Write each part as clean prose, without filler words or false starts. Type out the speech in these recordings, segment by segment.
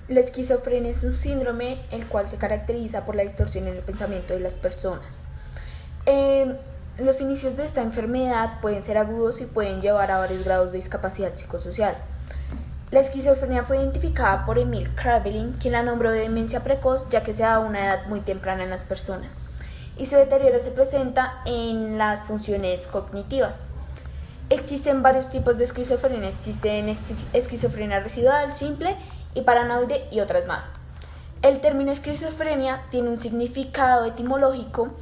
La esquizofrenia es un síndrome el cual se caracteriza por la distorsión en el pensamiento de las personas. Eh, los inicios de esta enfermedad pueden ser agudos y pueden llevar a varios grados de discapacidad psicosocial. La esquizofrenia fue identificada por Emil Kraepelin, quien la nombró de demencia precoz ya que se da a una edad muy temprana en las personas, y su deterioro se presenta en las funciones cognitivas. Existen varios tipos de esquizofrenia. Existen esquizofrenia residual, simple y paranoide y otras más. El término esquizofrenia tiene un significado etimológico,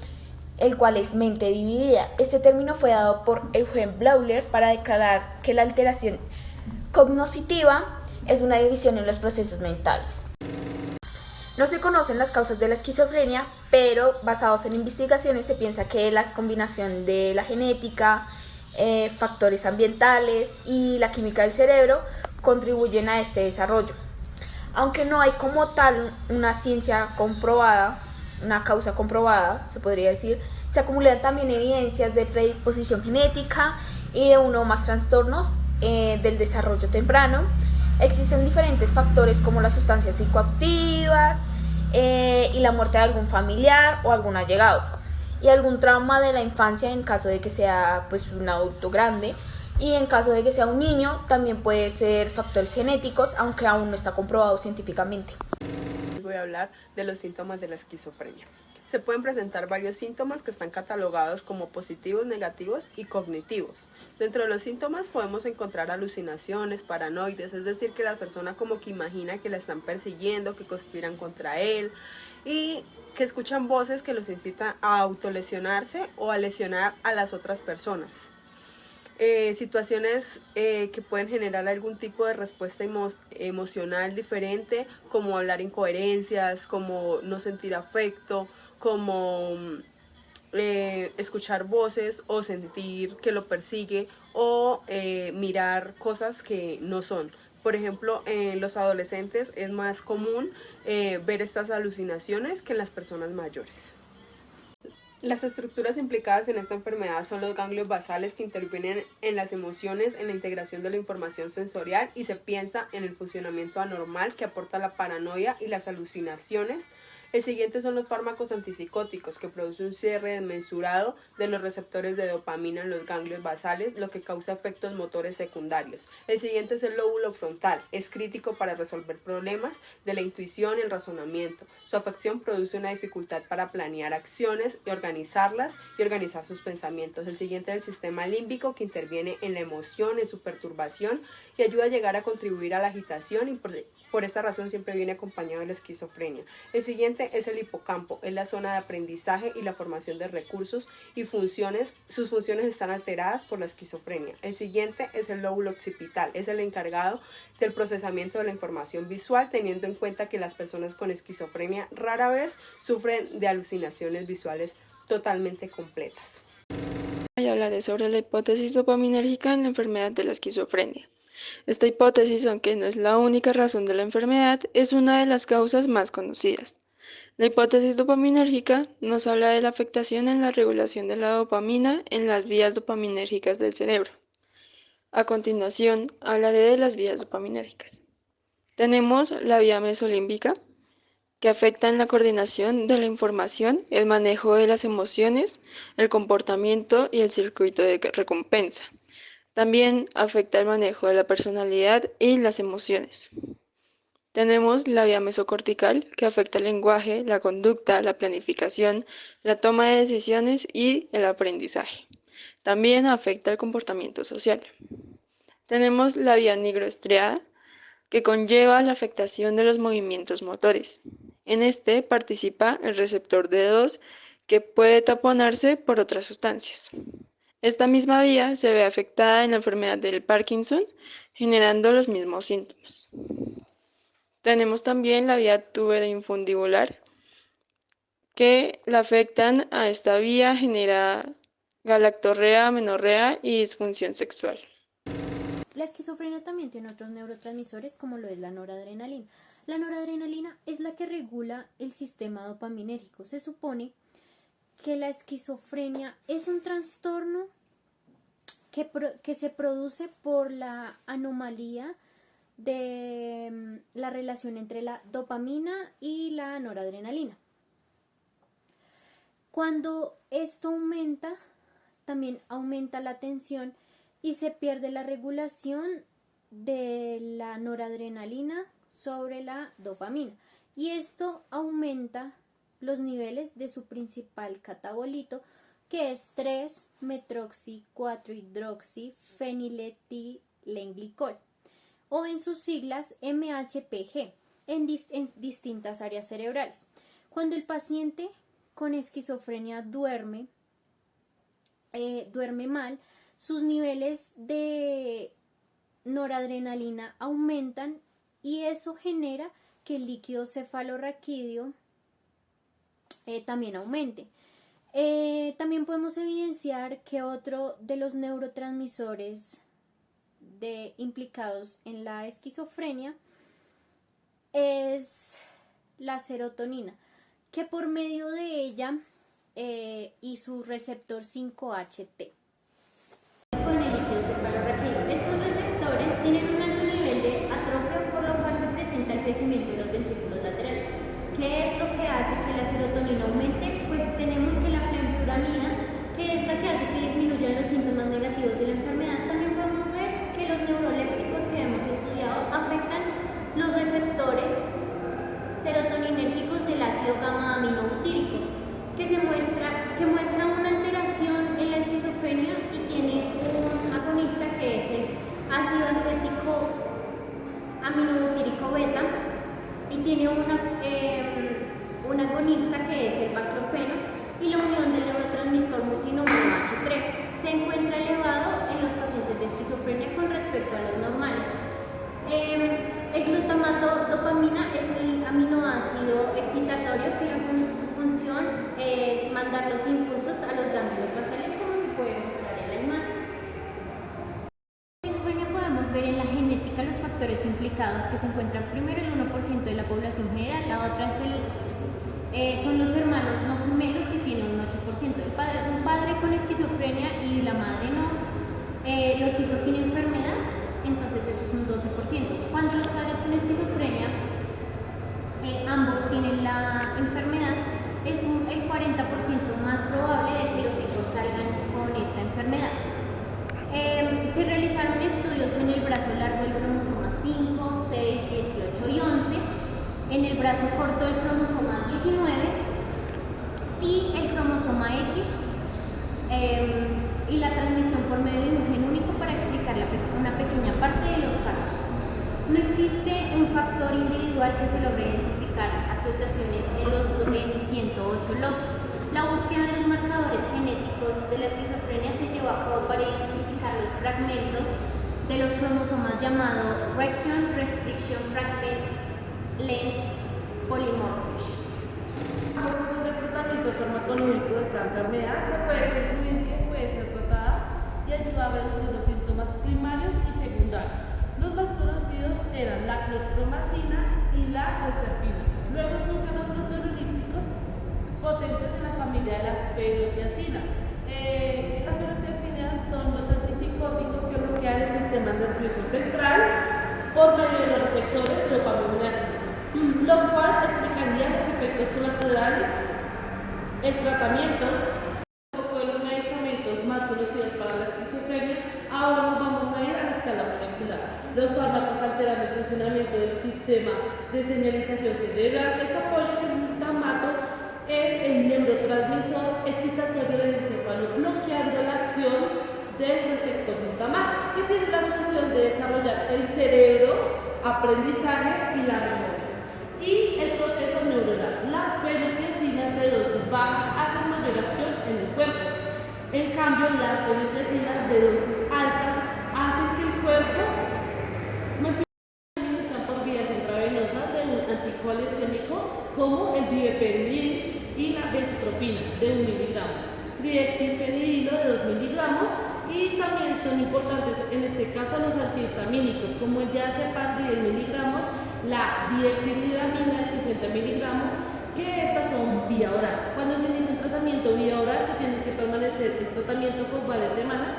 el cual es mente dividida. Este término fue dado por Eugen Bleuler para declarar que la alteración cognitiva es una división en los procesos mentales. No se conocen las causas de la esquizofrenia, pero basados en investigaciones se piensa que la combinación de la genética, factores ambientales y la química del cerebro contribuyen a este desarrollo. Aunque no hay como tal una ciencia comprobada, una causa comprobada, se podría decir, se acumulan también evidencias de predisposición genética y de uno o más trastornos del desarrollo temprano. Existen diferentes factores como las sustancias psicoactivas y la muerte de algún familiar o algún allegado, y algún trauma de la infancia en caso de que sea pues, un adulto grande, y en caso de que sea un niño también puede ser factores genéticos, aunque aún no está comprobado científicamente. Voy a hablar de los síntomas de la esquizofrenia. Se pueden presentar varios síntomas que están catalogados como positivos, negativos y cognitivos. Dentro de los síntomas podemos encontrar alucinaciones, paranoides, es decir, que la persona como que imagina que la están persiguiendo, que conspiran contra él y que escuchan voces que los incitan a autolesionarse o a lesionar a las otras personas. Situaciones que pueden generar algún tipo de respuesta emocional diferente, como hablar incoherencias, como no sentir afecto, como escuchar voces o sentir que lo persigue o mirar cosas que no son. Por ejemplo, en los adolescentes es más común ver estas alucinaciones que en las personas mayores. Las estructuras implicadas en esta enfermedad son los ganglios basales, que intervienen en las emociones, en la integración de la información sensorial, y se piensa en el funcionamiento anormal que aporta la paranoia y las alucinaciones. El siguiente son los fármacos antipsicóticos, que producen un cierre desmesurado de los receptores de dopamina en los ganglios basales, lo que causa efectos motores secundarios. El siguiente es el lóbulo frontal. Es crítico para resolver problemas de la intuición y el razonamiento. Su afección produce una dificultad para planear acciones y organizarlas y organizar sus pensamientos. El siguiente es el sistema límbico, que interviene en la emoción, en su perturbación y ayuda a llegar a contribuir a la agitación, y por esta razón siempre viene acompañado de la esquizofrenia. El siguiente es el hipocampo, es la zona de aprendizaje y la formación de recursos y funciones. Sus funciones están alteradas por la esquizofrenia. El siguiente es el lóbulo occipital, es el encargado del procesamiento de la información visual, teniendo en cuenta que las personas con esquizofrenia rara vez sufren de alucinaciones visuales totalmente completas. Hoy hablaré sobre la hipótesis dopaminérgica en la enfermedad de la esquizofrenia. Esta hipótesis, aunque no es la única razón de la enfermedad, es una de las causas más conocidas. La hipótesis dopaminérgica nos habla de la afectación en la regulación de la dopamina en las vías dopaminérgicas del cerebro. A continuación, hablaré de las vías dopaminérgicas. Tenemos la vía mesolímbica, que afecta en la coordinación de la información, el manejo de las emociones, el comportamiento y el circuito de recompensa. También afecta el manejo de la personalidad y las emociones. Tenemos la vía mesocortical, que afecta el lenguaje, la conducta, la planificación, la toma de decisiones y el aprendizaje. También afecta el comportamiento social. Tenemos la vía nigroestriada, que conlleva la afectación de los movimientos motores. En este participa el receptor D2, que puede taponarse por otras sustancias. Esta misma vía se ve afectada en la enfermedad del Parkinson, generando los mismos síntomas. Tenemos también la vía tuberoinfundibular, que la afectan a esta vía, genera galactorrea, amenorrea y disfunción sexual. La esquizofrenia también tiene otros neurotransmisores como lo es la noradrenalina. La noradrenalina es la que regula el sistema dopaminérgico. Se supone que la esquizofrenia es un trastorno que se produce por la anomalía de la relación entre la dopamina y la noradrenalina. Cuando esto aumenta, también aumenta la tensión y se pierde la regulación de la noradrenalina sobre la dopamina. Y esto aumenta los niveles de su principal catabolito, que es 3-metroxi-4-hidroxifeniletilenglicol, o en sus siglas MHPG, en distintas áreas cerebrales. Cuando el paciente con esquizofrenia duerme mal, sus niveles de noradrenalina aumentan y eso genera que el líquido cefalorraquídeo también aumente. También podemos evidenciar que otro de los neurotransmisores implicados en la esquizofrenia es la serotonina, que por medio de ella y su receptor 5-HT. Con el líquido cefalorraquídeo. Estos receptores tienen un alto nivel de atrofia, por lo cual se presenta el crecimiento de los ventrículos laterales. ¿Qué es lo que hace que la serotonina aumente? Pues tenemos que la fenfluramida, que es la que hace que disminuyan los síntomas negativos de la enfermedad. También podemos ver que los neurolépticos que hemos estudiado afectan los receptores serotoninérgicos del ácido gamma aminobutírico, que muestra una alteración en la esquizofrenia y tiene un agonista que es el ácido acético aminobutírico beta y tiene un agonista que es el baclofeno, y la unión del neurotransmisor mucinógeno H3 se encuentra elevado en los pacientes de esquizofrenia con respecto a los normales. El glutamato dopamina es el aminoácido excitatorio que su función es mandar los impulsos a los ganglios basales, como se puede mostrar en la imagen. En la esquizofrenia podemos ver en la genética los factores implicados, que se encuentran primero el 1% de la población general, la otra son los hermanos no gemelos, que tienen un 8%, un padre con esquizofrenia y la madre no, los hijos sin enfermedad, entonces eso es un 12%. Cuando los padres con esquizofrenia ambos tienen la enfermedad, es el 40% más probable de que los hijos salgan con esta enfermedad. Se realizaron estudios en el brazo largo del cromosoma 5, 6, 18 y 11, en el brazo corto del cromosoma 19 y el cromosoma X, y la transmisión por medio de un gen único para explicar una pequeña parte de los casos. No existe un factor individual que se logre identificar asociaciones en 108 locos. La búsqueda de los marcadores genéticos de la esquizofrenia se llevó a cabo para identificar los fragmentos de los cromosomas llamados Restriction Fragment Length Polymorphism. Sobre el tratamiento farmacológico de esta enfermedad, se puede concluir que puede ser tratada y ayudar a reducir los síntomas primarios y secundarios. Los más conocidos eran la clorpromazina y la reserpina. Luego surgen otros neurolípticos potentes de la familia de las ferotiacinas. Las ferotiacinas son los antipsicóticos que bloquean el sistema nervioso central por medio de los receptores dopaminérgicos, lo cual explicaría los efectos colaterales. El tratamiento, un poco de los medicamentos más conocidos para la esquizofrenia, ahora nos vamos a ir a la escala molecular. Los fármacos alteran el funcionamiento del sistema de señalización cerebral. Este apoyo que el glutamato es el neurotransmisor excitatorio del encéfalo, bloqueando la acción del receptor glutamato, que tiene la función de desarrollar el cerebro, aprendizaje y la memoria. Y el proceso neuronal. Las ferotiacinas de dosis baja hacen mayor acción en el cuerpo. En cambio, las ferotiacinas de dosis altas hacen que el cuerpo no se administran por vías intravenosas de un anticoalergénico como el viveperidil y la benztropina de 1 miligramo, triexifenidilo de 2 miligramos, y también son importantes en este caso los antihistamínicos como el diazepam de 10 miligramos, la difenhidramina de 50 miligramos, que estas son vía oral. Cuando se inicia un tratamiento vía oral, se tiene que permanecer el tratamiento por varias semanas